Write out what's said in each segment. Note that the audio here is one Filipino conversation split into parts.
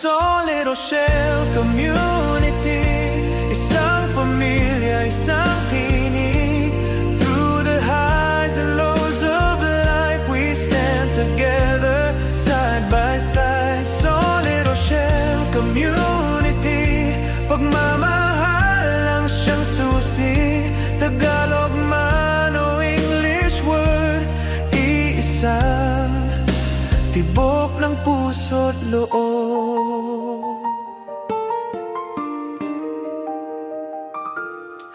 Solid Rochelle Community, isang pamilya, isang tinig. Through the highs and lows of life, we stand together, side by side. Solid Rochelle Community, pagmamahal lang siyang susi. Tagalog man o English word, iisa, tibok ng puso't loob.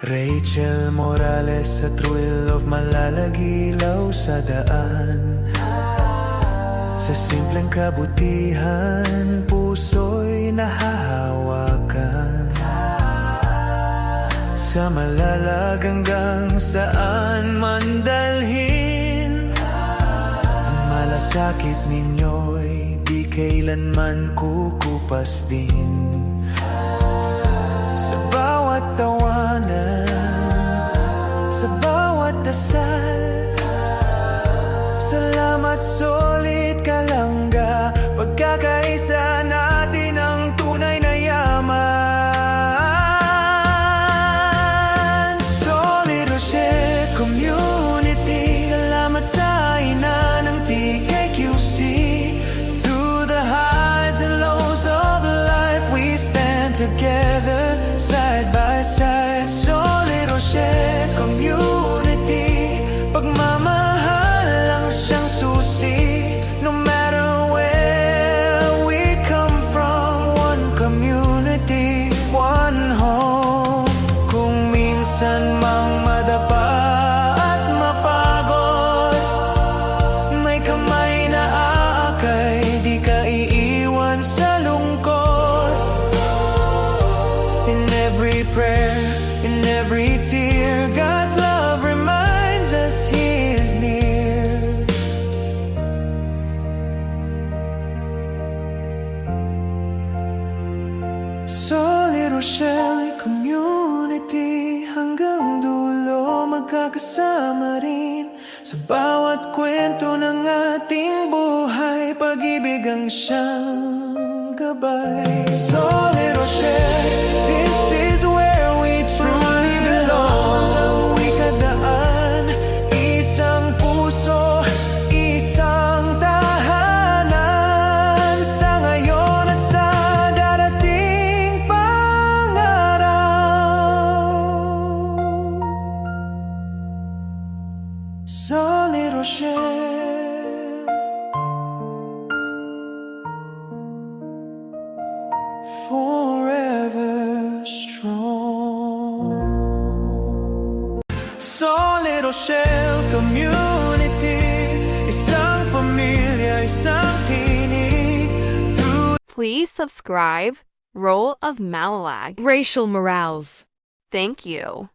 Rachel Morales sa thrill of malalagilaw sa daan. Sa simpleng kabutihan, puso'y nahahawakan. Sa malalag hanggang saan man dalhin, ang malasakit ninyo'y di kailanman kukupas din. Sa bawat tawanan, sa bawat dasal, salamat solid kalangga. Pagkakaisa natin ang tunay na yaman. Solid Rochelle Community, salamat sa ina ng TKQC. Through the highs and lows of life, we stand together, side by side. Solid Rochelle Community, pagmamahal lang siyang susi. No matter where we come from, one community, one home. Kung minsan mang madapa at mapagod, may kamay na aakay, di ka iiwan sa lungkot. In every prayer, in every tear, God's love reminds us He is near. Solid Rochelle Community, hanggang dulo magkakasama rin. Sa bawat kwento ng ating buhay, pag-ibig ang siyang gabay. Solid Rochelle, this is where we truly belong. Wikadaan, isang puso, isang tahanan. Sa ngayon at sa darating pang-araw. Solid Rochelle, forever strong. Solid Rochelle Community, isang pamilya, isang tinig. Please subscribe Role of Malalag. Rachel Morales. Thank you.